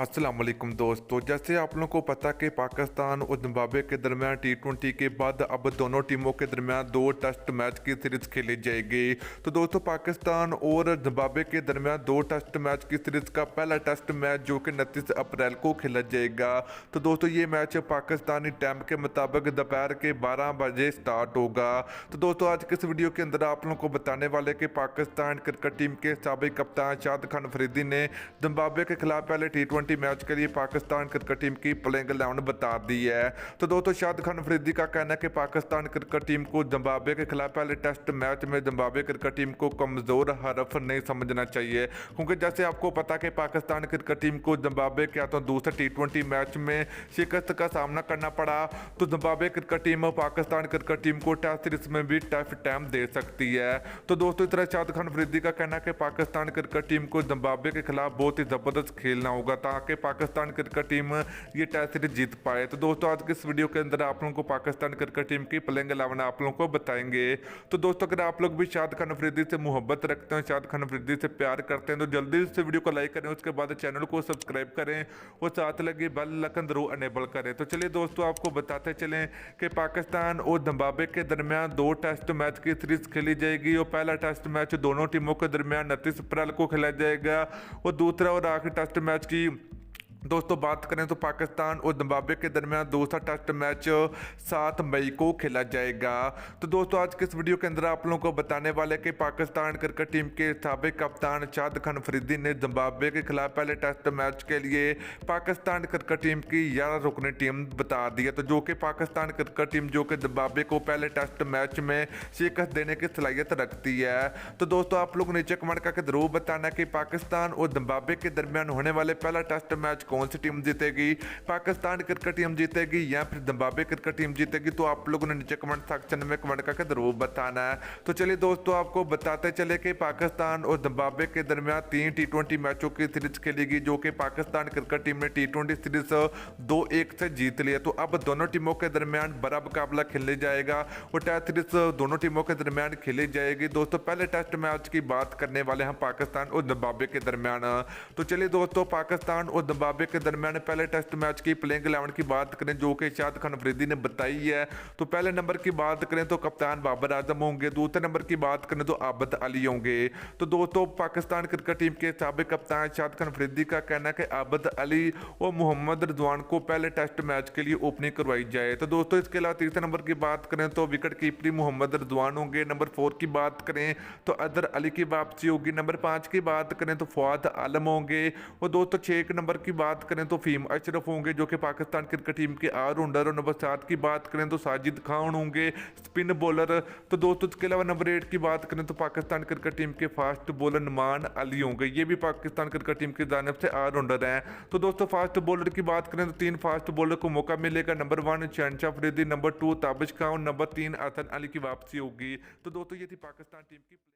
अस्सलाम वालेकुम दोस्तों, जैसे आप लोगों को पता कि पाकिस्तान और जिम्बाब्वे के दरमियान टी20 के बाद अब दोनों टीमों के दरमियान 2 टेस्ट मैच की सीरीज़ खेली जाएगी। तो दोस्तों पाकिस्तान और जिम्बाब्वे के दरमियान 2 टेस्ट मैच की सीरीज़ का पहला टेस्ट मैच जो कि 29 अप्रैल को खेला जाएगा। तो दोस्तों ये मैच पाकिस्तानी टाइम के मुताबिक दोपहर के 12 बजे स्टार्ट होगा। तो दोस्तों आज के इस वीडियो के अंदर आप लोगों को बताने वाले कि पाकिस्तान क्रिकेट टीम के साबिक कप्तान शाहद आफरीदी ने जिम्बाब्वे के खिलाफ पहले टी20 मैच के लिए पाकिस्तान क्रिकेट टीम की प्लेइंग इलेवन बता दी है। तो दोस्तों शाहद आफरीदी का कहना है कि पाकिस्तान क्रिकेट टीम को जिम्बाब्वे के खिलाफ पहले टेस्ट मैच में जिम्बाब्वे क्रिकेट टीम को कमजोर हरफ नहीं समझना चाहिए, क्योंकि जैसे आपको पता कि पाकिस्तान क्रिकेट टीम को जिम्बाब्वे के हाथों दूसरे टी20 मैच में शिकस्त का सामना करना पड़ा। तो Zimbabwe cricket team Pakistan cricket team को टेस्ट सीरीज में भी टफ टाइम दे सकती है। तो दोस्तों इस तरह शाहद आफरीदी का कहना है कि पाकिस्तान क्रिकेट टीम को जिम्बाब्वे के खिलाफ बहुत ही जबरदस्त खेलना होगा ताकि पाकिस्तान क्रिकेट टीम ये टेस्ट सीरीज जीत पाए। तो दोस्तों आज के इस वीडियो के अंदर आप लोगों को पाकिस्तान क्रिकेट टीम की प्लेइंग इलेवन आप लोगों को बताएंगे। तो दोस्तों अगर आप लोग भी शाहद आफरीदी से मोहब्बत रखते हैं, शाहद आफरीदी से प्यार करते हैं, तो जल्दी से वीडियो को लाइक करें, उसके बाद चैनल को सब्सक्राइब करें और साथ लगे बेल आइकन जरूर अनेबल करें। तो चलिए दोस्तों आपको बताते चलें कि पाकिस्तान और जिम्बाब्वे के दरमियान 2 टेस्ट मैच की सीरीज खेली जाएगी और पहला टेस्ट मैच दोनों टीमों के दरमियान 29 अप्रैल को खेला जाएगा और दूसरा और आखिरी टेस्ट मैच की दोस्तों बात करें तो पाकिस्तान और जिम्बाब्वे के दरमियान दूसरा टेस्ट मैच 7 मई को खेला जाएगा। तो दोस्तों आज के इस वीडियो के अंदर आप लोगों को बताने वाले कि पाकिस्तान क्रिकेट टीम के साबिक कप्तान शाहद आफरीदी ने जिम्बाब्वे के खिलाफ पहले टेस्ट मैच के लिए पाकिस्तान क्रिकेट टीम की 11 रुकनी टीम बता दी है। तो जो कि पाकिस्तान क्रिकेट टीम जो कि जिम्बाब्वे को पहले टेस्ट मैच में शिकस्त देने की सलाहियत रखती है। तो दोस्तों आप लोग नीचे कमेंट करके जरूर बताना कि पाकिस्तान और जिम्बाब्वे के दरमियान होने वाले पहला टेस्ट मैच कौन सी टीम जीतेगी, पाकिस्तान क्रिकेट टीम जीतेगी या फिर जिम्बाब्वे क्रिकेट टीम जीतेगी। तो आप लोगों ने नीचे कमेंट सेक्शन में कमेंट करके जरूर बताना है। तो चलिए दोस्तों आपको बताते चले कि पाकिस्तान और जिम्बाब्वे के दरमियान 3 टी20 मैचों की सीरीज खेलेगी जो कि पाकिस्तान क्रिकेट टीम ने टी20 सीरीज 2-1 से जीत ली है। तो अब दोनों टीमों के दरमियान बड़ा मुकाबला खेलने जाएगा और टेस्ट सीरीज दोनों टीमों के दरमियान खेली जाएगी। दोस्तों पहले टेस्ट मैच की बात करने वाले हैं पाकिस्तान और जिम्बाब्वे के दरमियान। तो चलिए दोस्तों पाकिस्तान और जिम्बाब्वे के दरमियान पहले टेस्ट मैच की प्लेइंग इलेवन की बात करें जो कि शाहद आफरीदी ने बताई है। तो पहले नंबर की बात करें तो कप्तान बाबर आजम होंगे, दूसरे नंबर की बात करें तो आबिद अली होंगे। तो दोस्तों पाकिस्तान क्रिकेट टीम के साबिक कप्तान शाहद आफरीदी का कहना है कि आबिद अली और मोहम्मद रिजवान को पहले टेस्ट मैच के लिए ओपनिंग करवाई जाए। तो दोस्तों इसके अलावा तीसरे नंबर की बात करें तो विकेट कीपरी मोहम्मद रिजवान होंगे। नंबर 4 की बात करें तो अदर अली की वापसी होगी। नंबर 5 की बात करें तो फवाद आलम होंगे और दोस्तों 6 नंबर की बात करें तो फीम अशरफ होंगे जो कि पाकिस्तान क्रिकेट टीम के ऑलराउंडर। और नंबर 7 की बात करें तो साजिद खान होंगे स्पिन बॉलर। तो दोस्तों इसके अलावा नंबर 8 की बात करें तो पाकिस्तान क्रिकेट टीम के फास्ट बॉलर नुमान अली होंगे, ये भी पाकिस्तान क्रिकेट टीम की जानिब से ऑलराउंडर हैं। तो दोस्तों फास्ट बॉलर की बात करें तो 3 फास्ट बॉलर को मौका मिलेगा। नंबर 1 शहद आफरीदी, नंबर 2 ताबिश खान, नंबर 3 हसन अली की वापसी होगी। तो दोस्तों ये थी पाकिस्तान टीम की